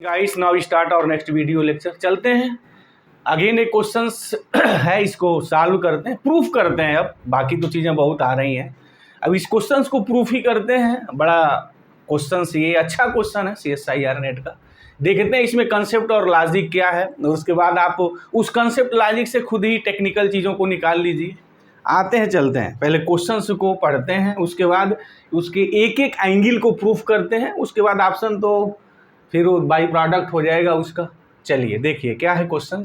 Guys now start और next video lecture. चलते हैं अगेन एक क्वेश्चंस है, इसको सॉल्व करते हैं, प्रूफ करते हैं। अब बाकी तो चीज़ें बहुत आ रही हैं, अब इस क्वेश्चंस को प्रूफ ही करते हैं। बड़ा क्वेश्चंस, ये अच्छा क्वेश्चन है CSIR नेट का। देखते हैं इसमें कंसेप्ट और लॉजिक क्या है, और उसके बाद आप उस कंसेप्ट लॉजिक से खुद ही टेक्निकल चीज़ों को निकाल लीजिए। आते हैं, चलते हैं, पहले क्वेश्चंस को पढ़ते हैं, उसके बाद उसके एक एक एंगल को प्रूफ करते हैं, उसके बाद ऑप्शन तो फिर वो बाई प्रोडक्ट हो जाएगा उसका। चलिए देखिए क्या है question.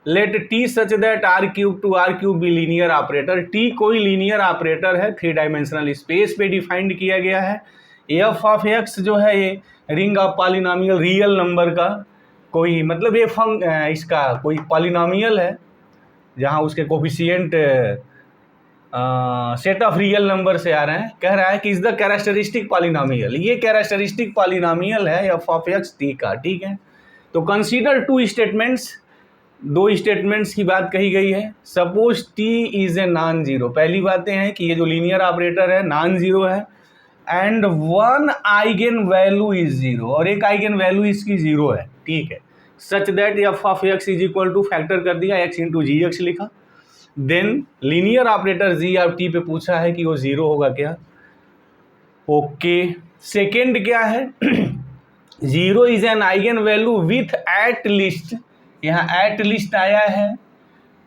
Let T such that R³ to R³ be linear operator. T कोई लीनियर ऑपरेटर है, 3 डायमेंशनल स्पेस पे डिफाइंड किया गया है। एफ ऑफ एक्स जो है ये ring of polynomial real number का कोई मतलब ये इसका कोई पॉलिनोमियल है जहाँ उसके coefficient set of real number से आ रहे हैं। कह रहा है कि इज द कैरेक्टरिस्टिक पॉलिनोमियल, ये कैरेक्टरिस्टिक पॉलिनोमियल है एफ ऑफ एक्स टी का। ठीक है, तो कंसीडर 2 स्टेटमेंट्स, 2 स्टेटमेंट्स की बात कही गई है। Suppose T is a non zero, पहली बातें हैं कि ये जो लीनियर ऑपरेटर है नॉन जीरो है, and 1 eigenvalue is zero, और एक आइगन वैल्यू इसकी जीरो है। ठीक है, such that f of x is equal to factor कर दिया x इंटू जी एक्स लिखा। Then linear operator g of T पे पूछा है कि वो जीरो होगा क्या। ओके, सेकेंड क्या है, zero is an eigen value with at least, यहाँ एट लिस्ट आया है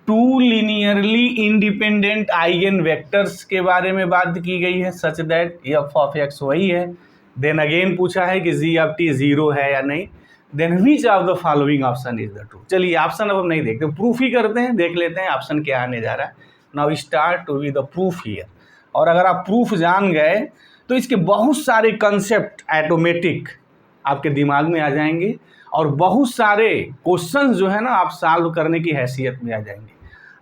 2 लीनियरली इंडिपेंडेंट आइगन वेक्टर्स के बारे में बात की गई है, such that f of x वही है। देन अगेन पूछा है कि जी ऑफ टी जीरो है या नहीं। Then which of the following option is the true. चलिए ऑप्शन अब हम नहीं देखते, प्रूफ ही करते हैं, देख लेते हैं ऑप्शन क्या आने जा रहा है। Now start with the proof here. और अगर आप प्रूफ जान गए तो इसके बहुत सारे कंसेप्ट ऑटोमेटिक आपके दिमाग में आ जाएंगे, और बहुत सारे क्वेश्चंस जो है ना आप सॉल्व करने की हैसियत में आ जाएंगे।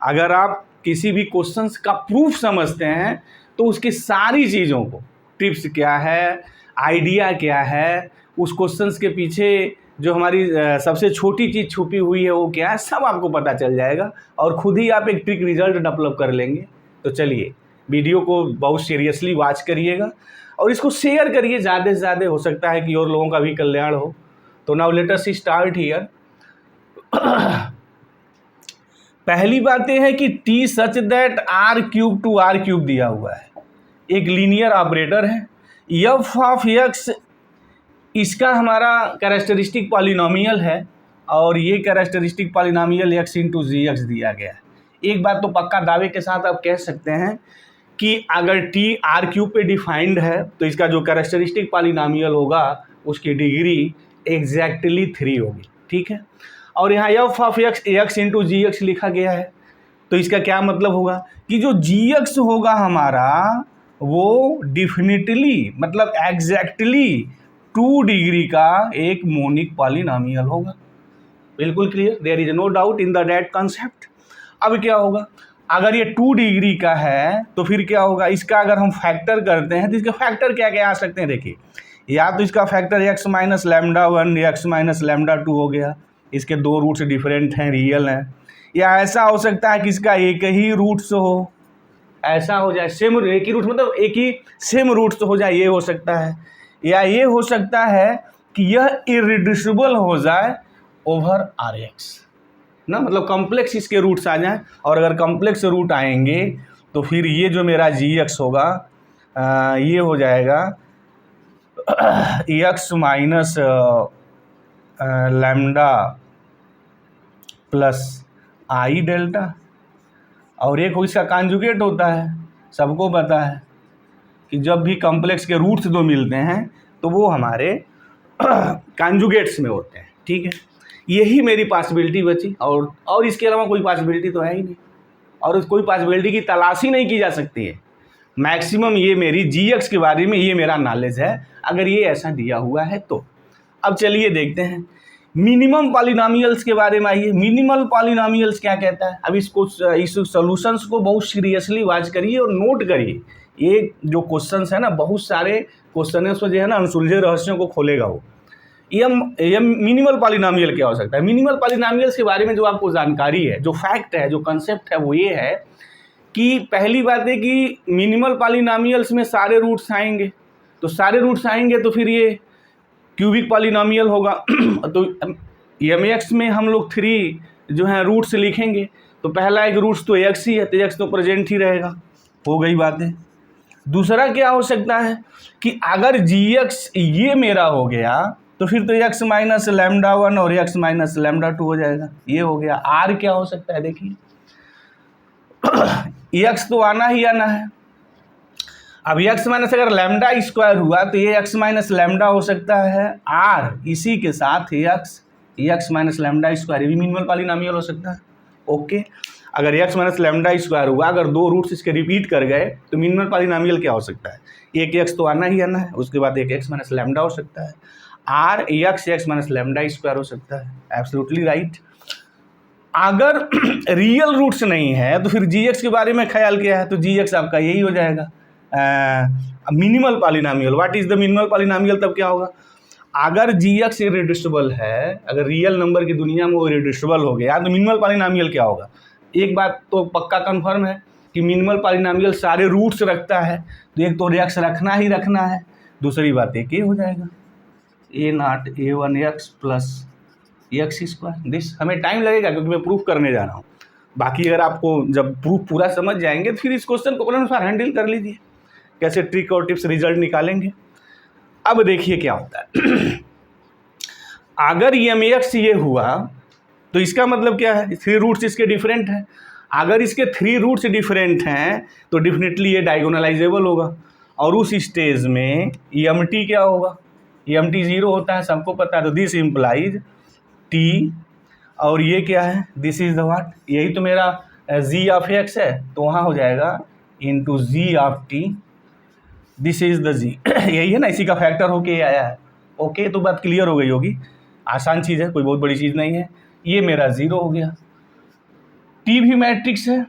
अगर आप किसी भी क्वेश्चंस का प्रूफ समझते हैं तो उसकी सारी चीज़ों को, टिप्स क्या है, आइडिया क्या है, उस क्वेश्चंस के पीछे जो हमारी सबसे छोटी चीज़ छुपी हुई है वो क्या है, सब आपको पता चल जाएगा, और खुद ही आप एक ट्रिक रिजल्ट डेवलप कर लेंगे। तो चलिए वीडियो को बहुत सीरियसली वॉच करिएगा और इसको शेयर करिए ज़्यादा से ज़्यादा, हो सकता है कि और लोगों का भी कल्याण हो। तो now let us start here. पहली बात यह है कि T such that R³ to R³ दिया हुआ है, एक लीनियर ऑपरेटर है। एफ ऑफ एक्स इसका हमारा कैरेक्टरिस्टिक पॉलिनोमियल है, और ये characteristic polynomial x into g x दिया गया है। एक बात तो पक्का दावे के साथ आप कह सकते हैं कि अगर t R³ पे डिफाइंड है तो इसका जो कैरेक्टरिस्टिक पॉलिनोमियल होगा उसकी डिग्री एग्जैक्टली 3 होगी। ठीक है, और यहाँ f of x into g x लिखा गया है, तो इसका क्या मतलब होगा कि जो जी एक्स होगा हमारा वो डिफिनिटली मतलब एग्जैक्टली 2 डिग्री का एक मोनिक पॉलिनोमियल होगा। बिल्कुल clear, there is no doubt in the that concept. अब क्या होगा, अगर ये 2 डिग्री का है तो फिर क्या होगा, इसका अगर हम फैक्टर करते हैं तो इसके फैक्टर क्या क्या आ सकते हैं। देखिए, या तो इसका factor x minus lambda 1 x minus lambda 2 हो गया, इसके 2 रूट्स डिफरेंट हैं, रियल हैं। या ऐसा हो सकता है कि इसका एक ही रूट्स हो, ऐसा हो जाए सेम एक ही रूट मतलब एक ही सेम रूट्स हो जाए, ये हो सकता है। या ये हो सकता है कि यह इरिड्यूसिबल हो जाए ओवर Rx ना, मतलब कॉम्प्लेक्स इसके रूट्स आ जाएं, और अगर कॉम्प्लेक्स रूट आएंगे तो फिर ये जो मेरा Gx होगा ये हो जाएगा x माइनस लैम्डा प्लस आई डेल्टा, और एक इसका कॉन्जुगेट होता है। सबको पता है कि जब भी कॉम्प्लेक्स के रूट्स दो मिलते हैं तो वो हमारे कॉन्जुगेट्स में होते हैं। ठीक है, यही मेरी पॉसिबिलिटी बची, और इसके अलावा कोई पॉसिबिलिटी तो है ही नहीं, और कोई पॉसिबिलिटी की तलाश ही नहीं की जा सकती है। मैक्सिमम ये मेरी Gx के बारे में ये मेरा नॉलेज है, अगर ये ऐसा दिया हुआ है तो। अब चलिए देखते हैं मिनिमम पॉलिनोमियल्स के बारे में। आइए, मिनिमल पॉलिनोमियल्स क्या कहता है। अब इस सॉल्यूशंस को बहुत सीरियसली वॉच करिए और नोट करिए। ये जो क्वेश्चंस है ना, बहुत सारे क्वेश्चन जो है ना अनसुलझे रहस्यों को खोलेगा वो। ये मिनिमल पॉलिनोमियल क्या हो सकता है। मिनिमल पॉलिनोमियल्स के बारे में जो आपको जानकारी है, जो फैक्ट है, जो कंसेप्ट है, वो ये है कि पहली बात है कि मिनिमल पॉलिनोमियल्स में सारे रूट्स आएंगे, तो सारे रूट्स आएंगे तो फिर ये क्यूबिक पॉलिनोमियल होगा तो mx में हम लोग 3 जो है रूट्स लिखेंगे, तो पहला एक रूट्स तो x ही है, तो x तो प्रेजेंट ही रहेगा, हो गई बातें। दूसरा क्या हो सकता है कि अगर gx ये मेरा हो गया तो फिर तो x माइनस लैम्डा 1 और x माइनस लैम्डा 2 हो जाएगा, ये हो गया। r क्या हो सकता है देखिए, x तो आना ही आना है। अब x माइनस अगर लैम्डा स्क्वायर हुआ तो ये x माइनस लैम्डा हो सकता है r, इसी के साथ x माइनस लैम्डा स्क्वायर, ये भी मिनिमल पॉलिनोमियल हो सकता है। ओके, अगर x माइनस लैम्डा स्क्वायर हुआ, अगर 2 रूट्स इसके रिपीट कर गए तो मिनिमल पॉलिनोमियल क्या हो सकता है, एक x तो आना ही आना है, उसके बाद एक x माइनस लैम्डा हो सकता है, r x minus lambda square हो सकता है। Absolutely right. अगर रियल रूट्स नहीं है तो फिर gx के बारे में ख्याल किया है, तो gx आपका यही हो जाएगा minimal polynomial. What is the minimal polynomial, तब क्या होगा, अगर gx इरेड्यूसिबल है, अगर रियल नंबर की दुनिया में वो इरेड्यूसिबल हो गया तो मिनिमल पॉलिनोमियल क्या होगा। एक बात तो पक्का कंफर्म है कि मिनिमल पॉलिनोमियल सारे रूट्स रखता है, तो एक तो x रखना ही रखना है, दूसरी बात एक ये हो जाएगा a0 a1x plus x square. This हमें टाइम लगेगा क्योंकि मैं प्रूफ करने जा रहा हूँ, बाकी अगर आपको जब प्रूफ पूरा समझ जाएंगे तो फिर इस क्वेश्चन को अनुसार हैंडल कर लीजिए, कैसे ट्रिक और टिप्स रिजल्ट निकालेंगे। अब देखिए क्या होता है अगर mx ये हुआ तो इसका मतलब क्या है, 3 रूट्स इसके डिफरेंट हैं। अगर इसके 3 रूट्स डिफरेंट हैं तो डेफिनेटली ये डायगोनलाइजेबल होगा, और उस स्टेज में mt क्या होगा, mt 0 होता है, सबको पता है। तो दिस इम्प्लाइज t, और ये क्या है, दिस इज द व्हाट, यही तो मेरा g ऑफ x है, तो वहाँ हो जाएगा into ji of t, this is the g यही है ना, इसी का फैक्टर होके ये आया है। ओके, तो बात क्लियर हो गई होगी, आसान चीज़ है, कोई बहुत बड़ी चीज़ नहीं है। ये मेरा 0 हो गया, t भी मैट्रिक्स है,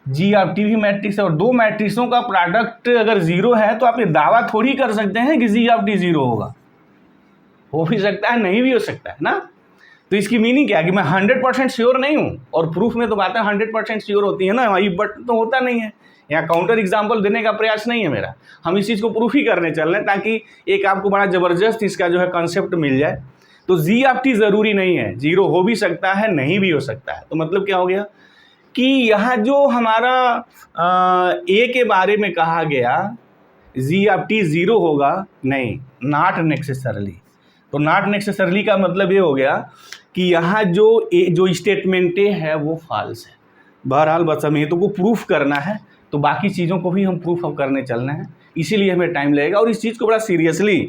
g ऑफ t भी मैट्रिक्स है, और 2 मैट्रिक्सों का प्रोडक्ट अगर 0 है तो आप ये दावा थोड़ी कर सकते हैं कि g ऑफ t 0 होगा। हो भी सकता है, नहीं भी हो सकता है ना। तो इसकी मीनिंग क्या है कि मैं 100% श्योर नहीं हूँ, और प्रूफ में तो बातें 100% श्योर होती है ना, वही बट तो होता नहीं है। यहाँ काउंटर एग्जाम्पल देने का प्रयास नहीं है मेरा, हम इस चीज़ को प्रूफ ही करने चल रहे हैं ताकि एक आपको बड़ा ज़बरदस्त इसका जो है कॉन्सेप्ट मिल जाए। तो जी ऑफ टी ज़रूरी नहीं है, 0 हो भी सकता है, नहीं भी हो सकता है। तो मतलब क्या हो गया कि यहाँ जो हमारा ए के बारे में कहा गया जी ऑफ टी 0 होगा, नहीं, नॉट नेसेसरली। तो नॉट नेसेसरली का मतलब ये हो गया कि यहाँ जो स्टेटमेंट है वो फॉल्स है। बहरहाल बस हमें तो को प्रूफ करना है, तो बाकी चीज़ों को भी हम प्रूफ अब करने चलना है, इसीलिए हमें टाइम लगेगा, और इस चीज़ को बड़ा सीरियसली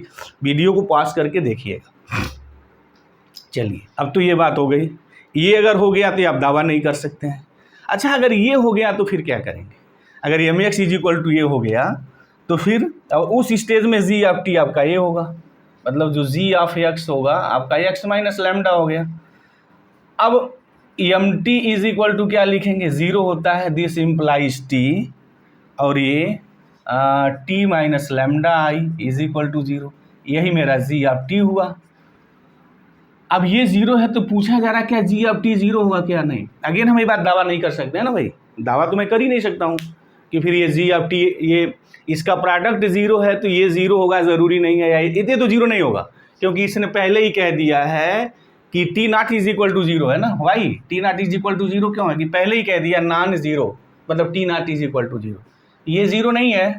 वीडियो को पॉज करके देखिएगा। चलिए, अब तो ये बात हो गई, ये अगर हो गया तो आप दावा नहीं कर सकते हैं। अच्छा, अगर ये हो गया तो फिर क्या करेंगे, अगर mx इज इक्वल टू ये हो गया तो फिर उस स्टेज में जी ऑफ टी आपका ये होगा, मतलब जो जी ऑफ x होगा आपका x माइनस लैम्डा हो गया। अब mt इज इक्वल टू क्या लिखेंगे, 0 होता है, दिस इम्प्लाइज t, और ये t minus lambda I is equal to 0, यही मेरा जी ऑफ टी हुआ। अब ये 0 है तो पूछा जा रहा है क्या जी ऑफ टी 0 होगा क्या, नहीं। अगेन हम ये बात दावा नहीं कर सकते हैं ना भाई, दावा तो मैं कर ही नहीं सकता हूँ कि फिर ये जी ऑफ टी, ये इसका प्रोडक्ट 0 है तो ये 0 होगा, ज़रूरी नहीं है, या ये तो 0 नहीं होगा, क्योंकि इसने पहले ही कह दिया है कि T not is equal to 0 है ना। Why T not is equal to 0 क्यों है कि पहले ही कह दिया नॉन 0, मतलब T not is equal to 0, ये 0 नहीं है।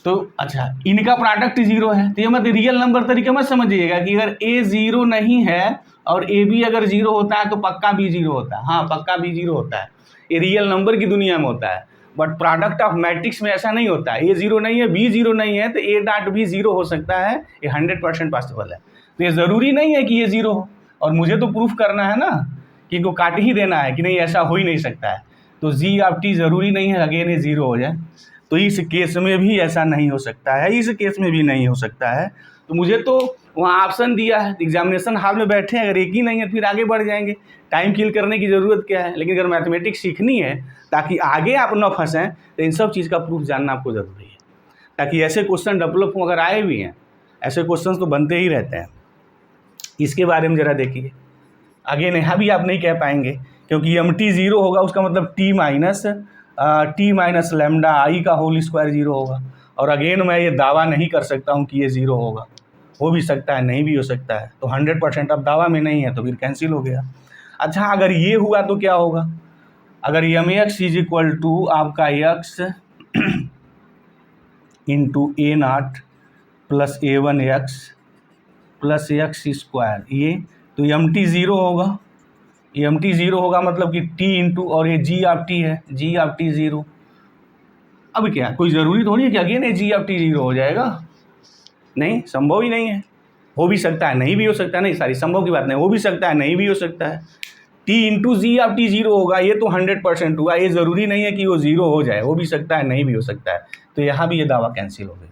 तो अच्छा, इनका प्रोडक्ट 0 है, तो ये मत रियल नंबर तरीके मत समझिएगा कि अगर a 0 नहीं है और a भी अगर 0 होता है तो पक्का b 0 होता है। हाँ, पक्का b 0 होता है, ये रियल नंबर की दुनिया में होता है, बट प्रोडक्ट ऑफ मैट्रिक्स में ऐसा नहीं होता है। a 0 नहीं है, b 0 नहीं है, तो a डॉट भी 0 हो सकता है, ये 100% पॉसिबल है। तो ये ज़रूरी नहीं है कि ये 0 हो, और मुझे तो प्रूफ करना है ना कि इनको काट ही देना है कि नहीं ऐसा हो ही नहीं सकता है। तो जी ऑफ टी ज़रूरी नहीं है अगेन ये 0 हो जाए, तो इस केस में भी ऐसा नहीं हो सकता है, इस केस में भी नहीं हो सकता है। तो मुझे तो वहाँ ऑप्शन दिया है, एग्जामिनेशन हॉल में बैठे हैं, अगर एक ही नहीं है फिर आगे बढ़ जाएंगे, टाइम किल करने की ज़रूरत क्या है। लेकिन अगर मैथमेटिक्स सीखनी है ताकि आगे आप न फंसें तो इन सब चीज़ का प्रूफ जानना आपको ज़रूरी है, ताकि ऐसे क्वेश्चन डेवलप हो। अगर आए भी हैं ऐसे क्वेश्चन तो बनते ही रहते हैं। इसके बारे में ज़रा देखिए, अगेन यहाँ भी आप नहीं कह पाएंगे क्योंकि mt 0 होगा, उसका मतलब t माइनस लैम्डा आई का होल स्क्वायर 0 होगा, और अगेन मैं ये दावा नहीं कर सकता हूँ कि ये 0 होगा। हो भी सकता है, नहीं भी हो सकता है। तो 100% अब दावा में नहीं है तो फिर कैंसिल हो गया। अच्छा, अगर ये हुआ तो क्या होगा? अगर m x is equal to आपका x into a naught plus A1 x plus x square, ये तो एम टी ज़ीरो होगा। एम टी ज़ीरो होगा मतलब कि टी इंटू, और ये जी ऑफ टी है, जी ऑफ टी ज़ीरो। अब क्या, कोई ज़रूरी थोड़ी है कि अगेन ये जी ऑफ टी ज़ीरो हो जाएगा? नहीं, संभव ही नहीं है। हो भी सकता है, नहीं भी हो सकता है। नहीं, सारी संभव की बात नहीं, हो भी सकता है, नहीं भी हो सकता है। T into ji of T zero होगा, ये तो 100% हुआ। ये ज़रूरी नहीं है कि वो ज़ीरो हो जाए, हो भी सकता है, नहीं भी हो सकता है। तो यहाँ भी ये दावा कैंसिल हो गई।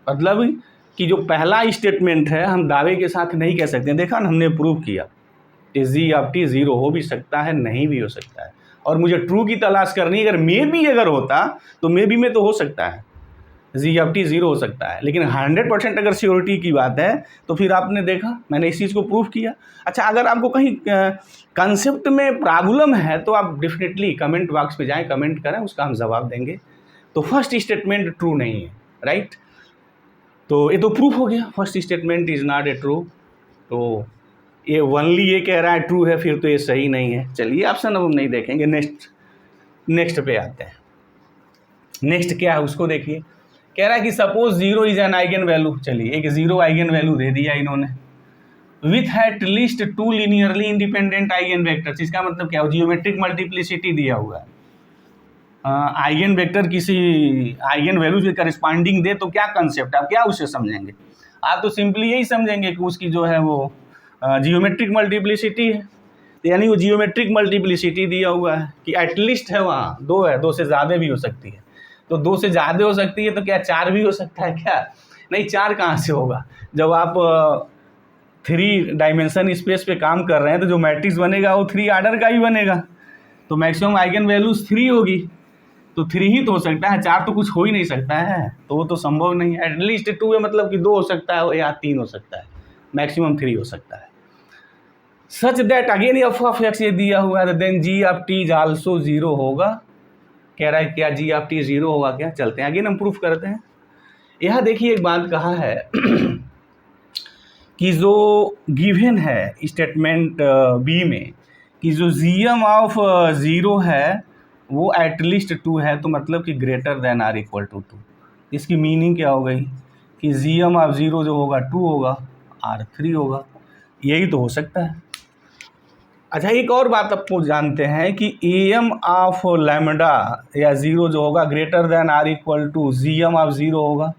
मतलब कि जो पहला स्टेटमेंट है हम दावे के साथ नहीं कह सकते। देखा ना, हमने प्रूव किया कि जी ऑफ टी ज़ीरो हो भी सकता है, नहीं भी हो सकता है। और मुझे ट्रू की तलाश करनी है। अगर मे बी अगर होता तो मे बी में तो हो सकता है, जी ऑफ टी ज़ीरो हो सकता है, लेकिन 100% अगर श्योरिटी की बात है तो फिर आपने देखा मैंने इस चीज़ को प्रूफ किया। अच्छा, अगर आपको कहीं कंसेप्ट में प्रॉब्लम है तो आप डेफिनेटली कमेंट बॉक्स पे जाएं, कमेंट करें, उसका हम जवाब देंगे। तो फर्स्ट स्टेटमेंट ट्रू नहीं है, राइट? तो ये तो प्रूफ हो गया, first statement is not a true. तो ये ओनली ये कह रहा है ट्रू है, फिर तो ये सही नहीं है। चलिए ऑप्शन अब हम नहीं देखेंगे, नेक्स्ट पे आते हैं। नेक्स्ट क्या है उसको देखिए। कह रहा है कि suppose zero is an eigen value. चलिए, एक जीरो आइगन वैल्यू दे दिया इन्होंने with at least two linearly independent eigen vectors. इसका मतलब क्या हो, जियोमेट्रिक मल्टीप्लिसिटी दिया हुआ है। आइगन वेक्टर किसी आइगन वैल्यू के करस्पॉन्डिंग दे तो क्या कंसेप्ट, आप क्या उसे समझेंगे? आप तो सिंपली यही समझेंगे कि उसकी जो है वो जियोमेट्रिक मल्टीप्लिसिटी है। यानी वो जियोमेट्रिक मल्टीप्लिसिटी दिया हुआ है कि एटलीस्ट है, वहाँ दो है, दो से ज़्यादा भी हो सकती है। तो दो से ज़्यादा हो सकती है तो क्या चार भी हो सकता है क्या? नहीं, चार कहाँ से होगा? जब आप 3 डायमेंशन स्पेस पे काम कर रहे हैं तो जो मैट्रिक्स बनेगा वो 3 आर्डर का ही बनेगा। तो मैक्सिमम आइगन वैल्यूज 3 होगी, तो 3 ही तो हो सकता है, 4 तो कुछ हो ही नहीं सकता है। तो वो तो संभव नहीं है। एटलीस्ट 2 है मतलब कि 2 हो सकता है या 3 हो सकता है, मैक्सिमम 3 हो सकता है। Such that again F of X ये दिया हुआ है, then G of T is also zero होगा। कह रहा है क्या जी ऑफ टी जीरो होगा क्या? चलते हैं अगेन हम प्रूफ करते हैं। यह देखिए एक बात कहा है कि जो गिवन है स्टेटमेंट बी में कि जो जीएम ऑफ ज़ीरो है वो एटलीस्ट 2 है, तो मतलब कि greater than or equal to 2। इसकी मीनिंग क्या हो गई कि जीएम ऑफ ज़ीरो जो होगा 2 होगा, आर 3 होगा। यही तो हो सकता है। अच्छा, एक और बात आपको जानते हैं कि एम ऑफ लैम्डा या ज़ीरो जो होगा greater than or equal to G M of zero होगा।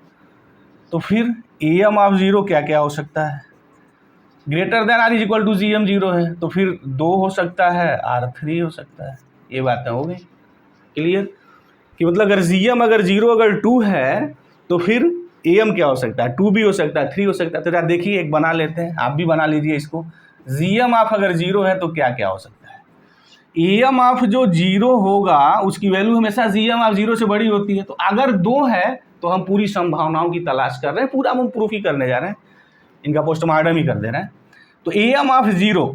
तो फिर एम ऑफ ज़ीरो क्या क्या हो सकता है? Greater than or is equal to G M zero है, तो फिर 2 हो सकता है, आर 3 हो सकता है। ये बातें हो गई क्लियर कि मतलब अगर जी एम अगर ज़ीरो अगर 2 है तो फिर एम क्या हो सकता है? 2 भी हो सकता है, 3 हो सकता है। तो यार देखिए, एक बना लेते हैं, आप भी बना लीजिए इसको। जी एम ऑफ अगर 0 है तो क्या क्या हो सकता है? ए एम ऑफ जो 0 होगा उसकी वैल्यू हमेशा जी एम ऑफ 0 से बड़ी होती है। तो अगर 2 है तो हम पूरी संभावनाओं की तलाश कर रहे हैं, पूरा हम प्रूफ ही करने जा रहे हैं, इनका पोस्टमार्टम ही कर दे रहे हैं। तो ए एम ऑफ 0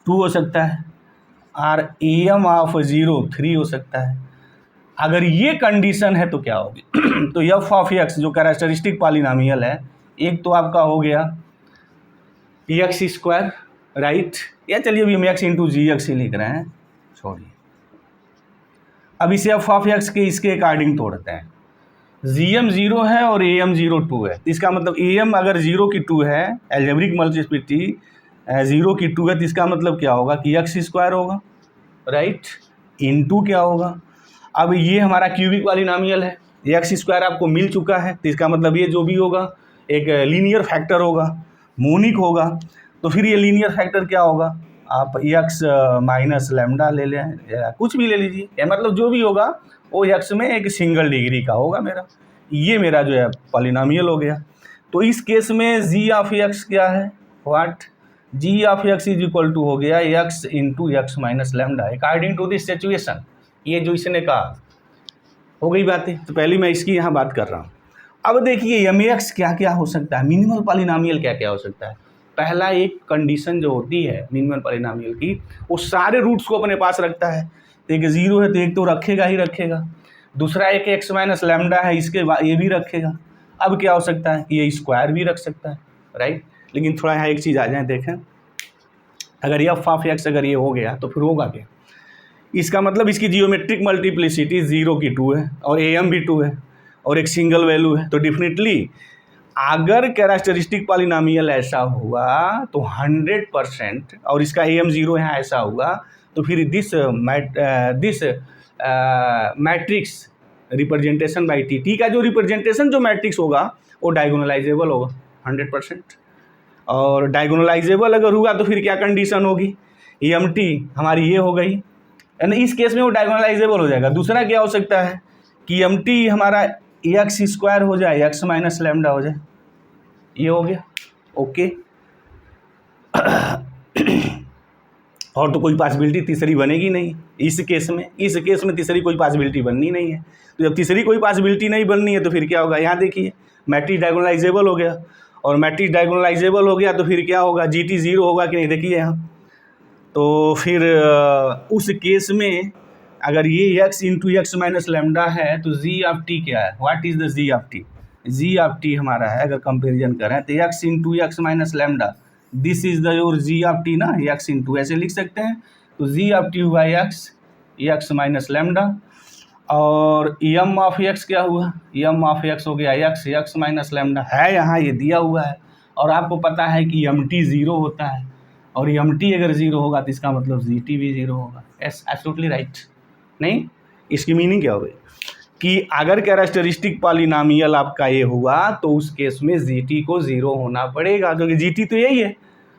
2 हो सकता है, और ए एम ऑफ 0 3 हो सकता है। अगर ये कंडीशन है तो क्या होगी? तो एफ ऑफ एक्स जो कैरेक्टरिस्टिक पॉलिनोमियल है, एक तो आपका हो गया एक्स स्क्वायर, राइट? या चलिए अभी हम एक्स इंटू जी एक्स ही लिख रहे हैं, छोड़िए। अब इसे एफ ऑफ एक्स के इसके अकॉर्डिंग तोड़ते हैं। जी एम 0 है और ए एम 0 2 है। इसका मतलब ए एम अगर 0 की 2 है, एल्जेब्रिक मल्टीप्लिसिटी 0 की 2 है, तो इसका मतलब क्या होगा कि एक्स स्क्वायर होगा, राइट? इनटू क्या होगा? अब ये हमारा क्यूबिक पॉलिनोमियल है, एक्स स्क्वायर आपको मिल चुका है, तो इसका मतलब ये जो भी होगा एक लीनियर फैक्टर होगा, मोनिक होगा। तो फिर ये लीनियर फैक्टर क्या होगा? आप एक्स माइनस लैम्डा ले लें या कुछ भी ले लीजिए, या मतलब जो भी होगा वो एक्स में एक सिंगल डिग्री का होगा मेरा। ये मेरा जो है पॉलिनोमियल हो गया। तो इस केस में जी ऑफ एक्स क्या है? What? G of x is equal to हो गया X into X minus lambda according to this situation. ये जो इसने कहा, हो गई बातें। तो पहली मैं इसकी यहाँ बात कर रहा हूँ। अब देखिए एम एक्स क्या क्या हो सकता है, मिनिमल पॉलिनोमियल क्या क्या हो सकता है। पहला एक कंडीशन जो होती है मिनिमल पॉलिनोमियल की, वो सारे रूट्स को अपने पास रखता है। तो एक 0 है तो एक तो रखेगा ही रखेगा। दूसरा एक एक्स माइनस लैम्डा है, इसके बाद ये भी रखेगा। अब क्या हो सकता है, ये स्क्वायर भी रख सकता है, राइट। लेकिन थोड़ा यहाँ एक चीज़ आ जाए, देखें अगर एफ ऑफ एक्स अगर ये हो गया तो फिर होगा क्या, इसका मतलब इसकी जियोमेट्रिक मल्टीप्लिसिटी 0 की 2 है और am भी 2 है और एक सिंगल वैल्यू है। तो डेफिनेटली अगर कैरेक्टरिस्टिक पॉलिनोमियल ऐसा हुआ तो 100%, और इसका am 0 यहाँ ऐसा हुआ, तो फिर this matrix representation by T का जो रिप्रेजेंटेशन जो मैट्रिक्स होगा वो डायगोनलाइजेबल होगा 100%। और डायगोनलाइजेबल अगर हुआ तो फिर क्या कंडीशन होगी, एम टी हमारी ये हो गई, यानी इस केस में वो डायगोनलाइजेबल हो जाएगा। दूसरा क्या हो सकता है कि एम टी हमारा एक्स स्क्वायर हो जाए, एक्स माइनस लैम्डा हो जाए, ये हो गया, ओके। और तो कोई पॉसिबिलिटी तीसरी बनेगी नहीं इस केस में तीसरी कोई पॉसिबिलिटी बननी नहीं है। तो जब तीसरी कोई पॉसिबिलिटी नहीं बननी है तो फिर क्या होगा, यहाँ देखिए मैट्रिक्स डायगोनलाइजेबल हो गया, और मैट्रिक्स डायगोनलाइजेबल हो गया तो फिर क्या होगा, जी टी 0 होगा कि नहीं, देखिए यहाँ। तो फिर उस केस में अगर ये x into X minus lambda है तो जी ऑफ टी क्या है, what is the G of T, G of T हमारा है अगर कंपेरिजन करें तो x into X minus lambda, this is the your G of T ना, x इंटू ऐसे लिख सकते हैं। तो जी ऑफ टी हुआ एक्स माइनस लेमडा, और एम ऑफ एक्स क्या हुआ, एम ऑफ एक्स हो गया एक्स माइनस लेमडा है, यहाँ ये दिया हुआ है। और आपको पता है कि एम टी 0 होता है, और एम टी अगर 0 होगा तो इसका मतलब जी टी भी 0 होगा। S absolutely right. नहीं, इसकी मीनिंग क्या हो गई कि अगर कैरेक्टरिस्टिक पॉलिनोमियल आपका ये हुआ तो उस केस में जी टी को 0 होना पड़ेगा, क्योंकि जी टी तो यही है।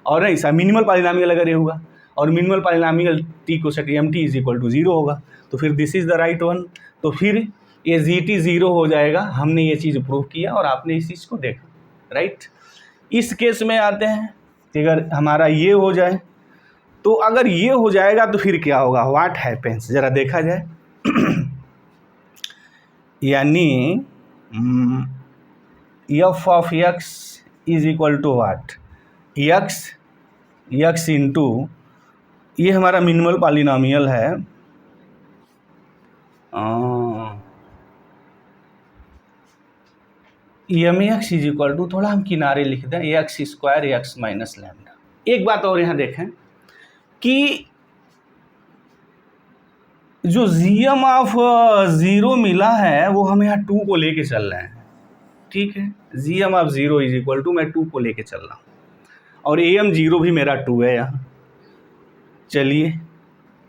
और नहीं सा मिनिमल पॉलिनोमियल अगर ये हुआ, और मिनिमल पॉलिनोमियल टी को set M T is equal to 0 होगा, तो फिर this is the right one. तो फिर ये जी टी 0 हो जाएगा। हमने ये चीज़ प्रूव किया और आपने इस चीज़ को देखा, राइट। इस केस में आते हैं कि अगर हमारा ये हो जाए, तो अगर ये हो जाएगा तो फिर क्या होगा, व्हाट हैपेंस, ज़रा देखा जाए। यानी F of x is equal to what, X into ये हमारा मिनिमल पॉलिनोमियल है, M x is equal to, थोड़ा हम किनारे लिख दें, X square X minus lambda. एक बात और यहाँ देखें कि जो जीएम ऑफ 0 मिला है वो हम यहाँ 2 को लेके चल रहे हैं, ठीक है। GM of 0 is equal to, मैं 2 को लेके चल रहा हूँ, और एम 0 भी मेरा 2 है यहाँ। चलिए,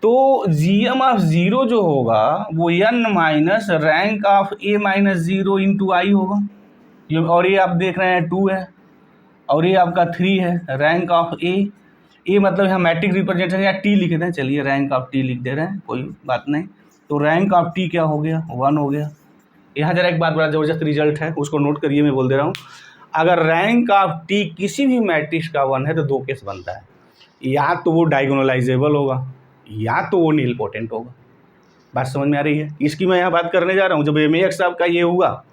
तो जीएम ऑफ 0 जो होगा वो n minus rank of a minus 0 into i होगा। और ये आप देख रहे हैं 2 है, और ये आपका 3 है, रैंक ऑफ ए मतलब यहाँ मैट्रिक रिप्रेजेंटेशन या टी लिख दें, चलिए रैंक ऑफ टी लिख दे रहे हैं, कोई बात नहीं। तो रैंक ऑफ टी क्या हो गया, 1 हो गया। यहाँ जरा एक बात बड़ा ज़बरदस्त रिजल्ट है, उसको नोट करिए, मैं बोल दे रहा हूँ। अगर रैंक ऑफ टी किसी भी मैट्रिक्स का 1 है तो 2 केस बनता है, या तो वो डायगोनलाइजेबल होगा या तो वो नील पोटेंट होगा। बात समझ में आ रही है, इसकी मैं यहाँ बात करने जा रहा हूँ। जब एम एक्स आपका ये हुआ,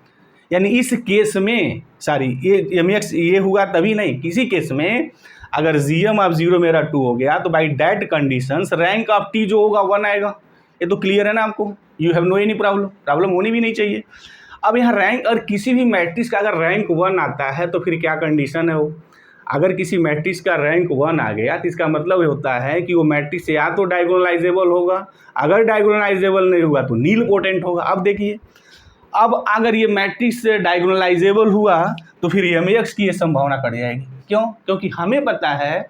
यानी इस केस में ये एम एक्स ये हुआ तभी नहीं, किसी केस में अगर जी एम ऑफ 0 मेरा 2 हो गया तो by that conditions rank of T जो होगा 1 आएगा। ये तो क्लियर है ना आपको, you have no any problem होनी भी नहीं चाहिए। अब यहाँ रैंक, और किसी भी मैट्रिक्स का अगर रैंक 1 आता है तो फिर क्या कंडीशन है वो, अगर किसी मैट्रिक्स का रैंक 1 आ गया तो इसका मतलब ये होता है कि वो मैट्रिक्स या तो डायगोनलाइजेबल होगा, अगर डायगोनलाइजेबल नहीं हुआ तो नील पोटेंट होगा। अब देखिए, अब अगर ये मैट्रिक्स डायगोनलाइजेबल हुआ तो फिर एम एक्स की ये संभावना कट जाएगी। क्यों? क्योंकि हमें पता है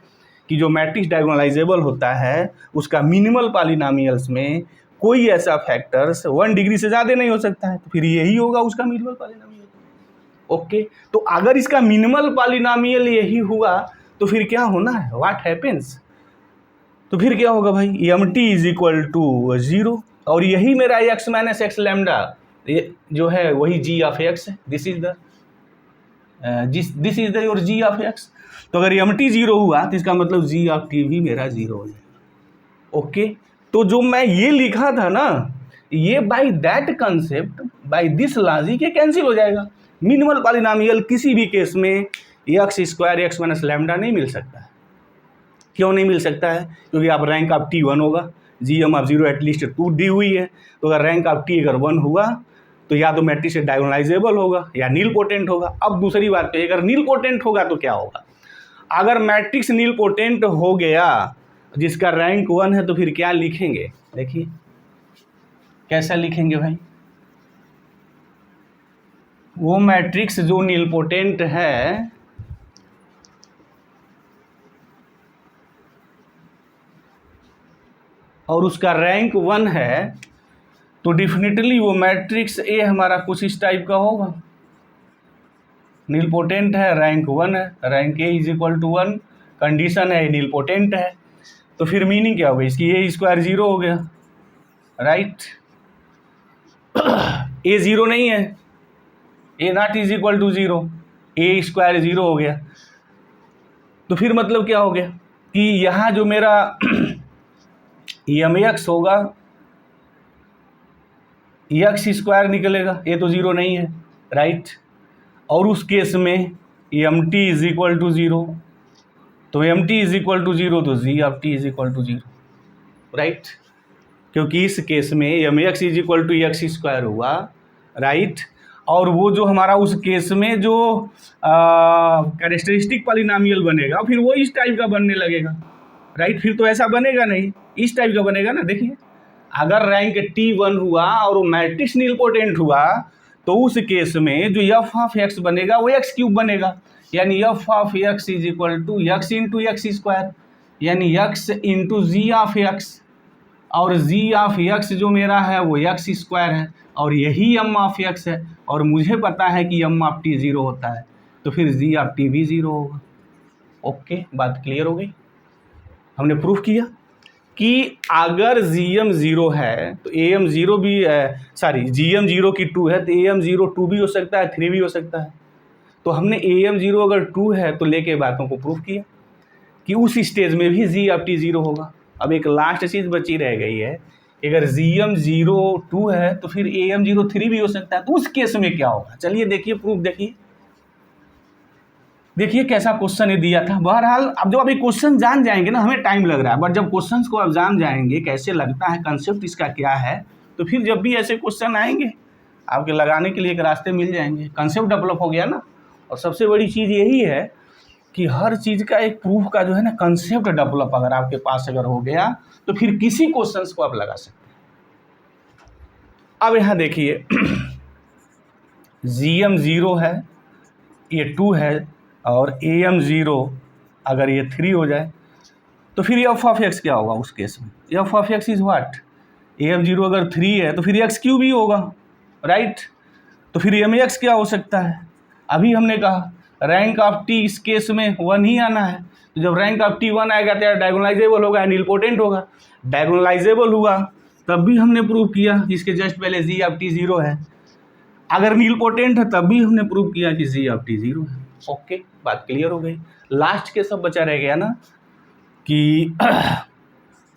कि जो मैट्रिक्स डायगोनलाइजेबल होता है उसका मिनिमल पॉलिनोमियल्स में कोई ऐसा फैक्टर्स 1 डिग्री से ज़्यादा नहीं हो सकता है, तो फिर यही होगा उसका मिनिमल पॉलिनोमियल। ओके, तो अगर इसका मिनिमल पॉलिनोमियल यही हुआ तो फिर क्या होना है, व्हाट हैपेंस, तो फिर क्या होगा भाई, M T is equal to 0, और यही मेरा एक्स माइनस एक्स लैम्डा ये जो है वही जी ऑफ एक्स है। This is the your G of X. तो अगर एम टी 0 हुआ तो इसका मतलब जी ऑफ टी भी मेरा 0 हो जाएगा। ओके, तो जो मैं ये लिखा था ना, ये by that concept, by this logic ये कैंसिल हो जाएगा। मिनिमल पॉलिनोमियल किसी भी केस में X square X minus lambda नहीं मिल सकता है। क्यों नहीं मिल सकता है? क्योंकि आप रैंक ऑफ टी 1 होगा, जी एम ऑफ 0 एटलीस्ट 2 दी हुई है, तो अगर रैंक ऑफ टी अगर 1 हुआ तो या तो मैट्रिक्स डायगोनलाइजेबल होगा या नील पोटेंट होगा। अब दूसरी बात है, अगर नील पोटेंट होगा तो क्या होगा? अगर मैट्रिक्स नील पोटेंट हो गया जिसका रैंक 1 है तो फिर क्या लिखेंगे? देखिए कैसा लिखेंगे भाई, वो मैट्रिक्स जो नील पोटेंट है और उसका रैंक 1 है तो डेफिनेटली वो मैट्रिक्स ए हमारा कुछ इस टाइप का होगा। नील पोटेंट है, रैंक 1 है, rank A is equal to 1, condition है नील पोटेंट है, तो फिर मीनिंग क्या होगा इसकी? ए स्क्वायर 0 हो गया, राइट। ए 0 नहीं है, a naught is equal to 0, a square 0 हो गया। तो फिर मतलब क्या हो गया कि यहाँ जो मेरा एम एक्स होगा, एक्स स्क्वायर निकलेगा, ये तो 0 नहीं है, राइट। और उस केस में m T is equal to 0, तो m T is equal to 0 तो जी of T is equal to 0, right. क्योंकि इस केस में m x is equal to x square हुआ, राइट। और वो जो हमारा उस केस में जो कैरेक्टरिस्टिक पॉलिनॉमियल बनेगा फिर वो इस टाइप का बनने लगेगा, राइट। फिर तो ऐसा बनेगा नहीं, इस टाइप का बनेगा ना। देखिए अगर रैंक T1 हुआ और वो मैट्रिक्स नील पोटेंट हुआ तो उस केस में जो एफ ऑफ एक्स बनेगा वो एक्स क्यूब बनेगा, यानी F of x is equal to x into x square, यानी x into ji of x, और जी ऑफ एक्स जो मेरा है वो एक्स स्क्वायर है और यही एम ऑफ एक्स है, और मुझे पता है कि एम ऑफ टी 0 होता है, तो फिर जी ऑफ टी भी 0 होगा। ओके, बात क्लियर हो गई। हमने प्रूफ किया कि अगर GM 0 है तो AM 0 भी GM 0 की 2 है तो AM 0 2 भी हो सकता है, 3 भी हो सकता है। तो हमने AM 0 अगर 2 है तो लेके बातों को प्रूफ किया कि उस स्टेज में भी जी ऑफ टी 0 होगा। अब एक लास्ट चीज़ बची रह गई है, अगर GM 0 2 है तो फिर AM 0 3 भी हो सकता है, तो उस केस में क्या होगा? चलिए देखिए प्रूफ, देखिए कैसा क्वेश्चन ये दिया था। बहरहाल अब जब अभी क्वेश्चन जान जाएंगे ना, हमें टाइम लग रहा है, बट जब क्वेश्चन को आप जान जाएंगे कैसे लगता है, कंसेप्ट इसका क्या है, तो फिर जब भी ऐसे क्वेश्चन आएंगे आपके लगाने के लिए एक रास्ते मिल जाएंगे। कंसेप्ट डेवलप हो गया ना। और सबसे बड़ी चीज़ यही है कि हर चीज़ का एक प्रूफ का जो है ना कंसेप्ट डेवलप अगर आपके पास अगर हो गया तो फिर किसी क्वेश्चन को आप लगा सकते हैं। अब यहाँ देखिए GM 0 है, ये 2 है, और AM 0 अगर ये 3 हो जाए तो फिर एफ ऑफ एक्स क्या होगा उस केस में? F of x is what? AM 0 अगर 3 है तो फिर एक्स क्यूब ही होगा, राइट। तो फिर एम एक्स क्या हो सकता है? अभी हमने कहा रैंक ऑफ टी इस केस में 1 ही आना है, तो जब रैंक ऑफ टी 1 आएगा तो डायगोनलाइजेबल होगा, नील पोटेंट होगा। डायगोनलाइजेबल हुआ तब भी हमने प्रूव किया इसके जस्ट पहले जी ऑफ टी 0 है। अगर नील पोटेंट है तब भी हमने प्रूव किया कि जी ऑफ टी 0 है। ओके, बात क्लियर हो गई। लास्ट के सब बचा रह गया ना कि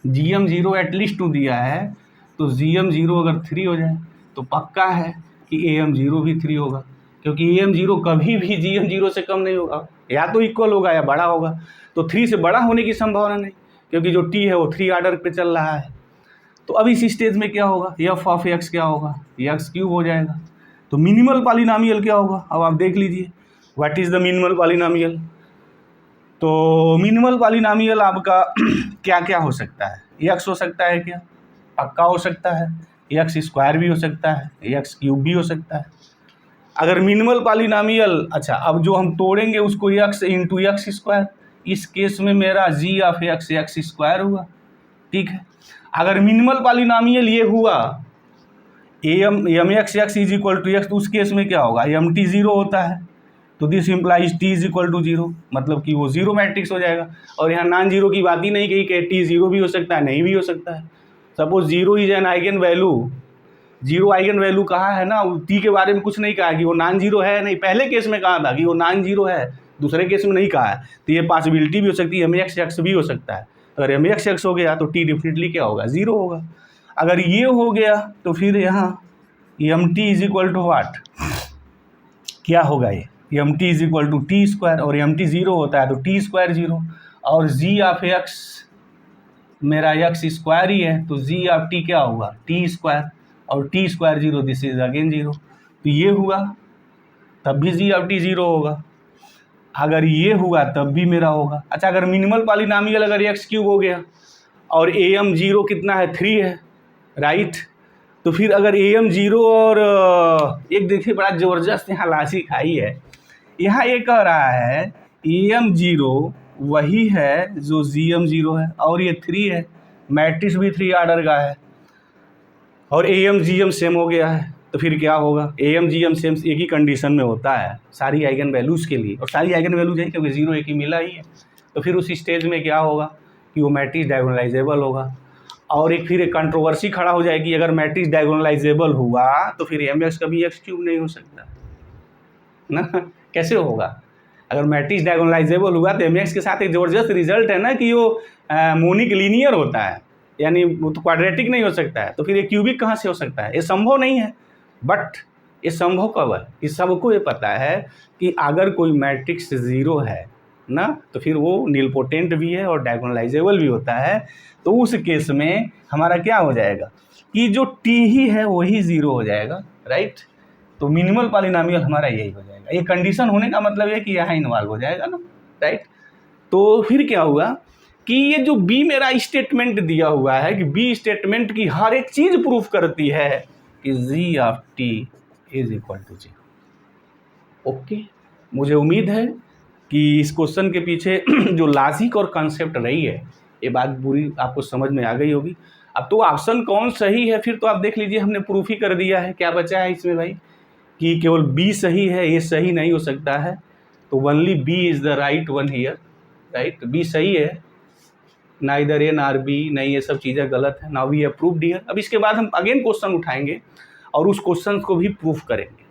GM 0 एटलीस्ट 2 दिया है, तो GM 0 अगर 3 हो जाए तो पक्का है कि AM 0 भी 3 होगा, क्योंकि AM 0 कभी भी GM 0 से कम नहीं होगा, या तो इक्वल होगा या बड़ा होगा। तो 3 से बड़ा होने की संभावना नहीं, क्योंकि जो T है वो 3 ऑर्डर पे चल रहा है। तो अब इस स्टेज में क्या होगा? एफ ऑफ एक्स क्या होगा? एक्स क्यूब हो जाएगा। तो मिनिमल पॉलिनॉमियल क्या होगा? अब आप देख लीजिए what is the minimal polynomial. तो मिनिमल पॉलिनॉमियल आपका क्या क्या हो सकता है? एक्स हो सकता है क्या? पक्का हो सकता है। एक्स स्क्वायर भी हो सकता है, एक्स क्यूब भी हो सकता है। अगर मिनिमल पॉलिनॉमियल, अच्छा अब जो हम तोड़ेंगे उसको एक्स इंटू एक्स स्क्वायर, इस केस में मेरा G of X X square हुआ, ठीक है। अगर मिनिमल पॉलिनॉमियल ये हुआ M X X is equal to X, तो उस केस में क्या होगा? एम टी 0 होता है, तो this implies T is equal to 0, मतलब कि वो 0 मैट्रिक्स हो जाएगा। और यहाँ नॉन जीरो की बात ही नहीं कही कि टी 0 भी हो सकता है, नहीं भी हो सकता है। Suppose 0 is an eigen value, 0 eigen value कहा है ना, टी के बारे में कुछ नहीं कहा कि वो नॉन जीरो है, नहीं। पहले केस में कहा था कि वो नॉन जीरो है, दूसरे केस में नहीं कहा है। तो ये पॉसिबिलिटी भी हो सकती है, एम एक्स एक्स भी हो सकता है। तो अगर एम एक्स एक्स हो गया तो टी डेफिनेटली क्या होगा? 0 होगा। अगर ये हो गया तो फिर यहाँ m T is equal to what, क्या होगा? ये m T is equal to t square, और एम टी 0 होता है तो टी स्क्वायर 0, और जी ऑफ एक्स मेरा एक्स स्क्वायर ही है, तो जी ऑफ टी क्या होगा? टी स्क्वायर, और t square zero, this is again zero. तो ये हुआ तब भी जी ऑफ टी जीरो होगा, अगर ये हुआ तब भी मेरा होगा। अच्छा, अगर मिनिमल पॉलिनॉमियल अगर एक्स क्यूब हो गया और ए एम जीरो कितना है 3 है, राइट। तो फिर अगर ए एम जीरो और एक देखिए बड़ा ज़बरदस्त यहाँ लासी खाई है, यहाँ ये कह रहा है ए एम जीरो वही है जो जी एम जीरो है और ये 3 है, मैट्रिक्स भी 3 ऑर्डर का है और A M G M same हो गया है। तो फिर क्या होगा, A M G M same एक ही कंडीशन में होता है सारी आइगन वैल्यूज़ के लिए, और सारी आइगन वैल्यूज है क्योंकि जीरो एक ही मिला ही है। तो फिर उस स्टेज में क्या होगा कि वो मैट्रिक्स डायगोनलाइजेबल होगा। और एक फिर एक कंट्रोवर्सी खड़ा हो जाएगी, अगर मैट्रिक्स डायगोनलाइजेबल हुआ तो फिर एम एक्स कभी एक्स क्यूब नहीं हो सकता ना, कैसे होगा? अगर मैट्रिक्स डायगोनलाइजेबल हुआ तो एम एक्स के साथ एक ज़बरदस्त रिजल्ट है ना कि वो मोनिक लीनियर होता है, यानी वो तो क्वाड्रेटिक नहीं हो सकता है। तो फिर ये क्यूबिक कहाँ से हो सकता है? ये संभव नहीं है। बट ये संभव कब है कि सबको ये पता है कि अगर कोई मैट्रिक्स ज़ीरो है ना तो फिर वो नीलपोटेंट भी है और डायगोनलाइजेबल भी होता है। तो उस केस में हमारा क्या हो जाएगा कि जो टी ही है वही ज़ीरो हो जाएगा, राइट। तो मिनिमल पॉलिनॉमियल हमारा यही हो जाएगा। ये कंडीशन होने का मतलब है कि यहाँ इन्वॉल्व हो जाएगा ना, राइट। तो फिर क्या हुआ कि ये जो बी मेरा स्टेटमेंट दिया हुआ है कि बी स्टेटमेंट की हर एक चीज़ प्रूफ करती है कि g of T is equal to zero. Okay, मुझे उम्मीद है कि इस क्वेश्चन के पीछे जो लॉजिक और कॉन्सेप्ट रही है ये बात पूरी आपको समझ में आ गई होगी। अब तो ऑप्शन कौन सही है फिर तो आप देख लीजिए, हमने प्रूफ ही कर दिया है। क्या बचा है इसमें भाई कि केवल बी सही है, ये सही नहीं हो सकता है। तो only B is the right one here, right. B सही है, नाइदर ए नार बी, नहीं ये सब चीज़ें गलत है। Now we have proved here. अब इसके बाद हम अगेन क्वेश्चन उठाएंगे और उस क्वेश्चन को भी प्रूफ करेंगे।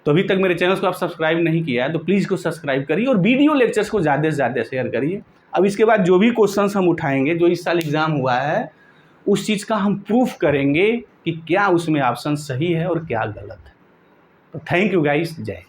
तो अभी तक मेरे चैनल को आप सब्सक्राइब नहीं किया है तो प्लीज़ को सब्सक्राइब करिए और वीडियो लेक्चर्स को ज़्यादा से ज़्यादा शेयर करिए। अब इसके बाद जो भी क्वेश्चंस हम उठाएंगे जो इस साल एग्ज़ाम हुआ है उस चीज़ का हम प्रूफ करेंगे कि क्या उसमें ऑप्शन सही है और क्या गलत है। तो थैंक यू गाइस, जय।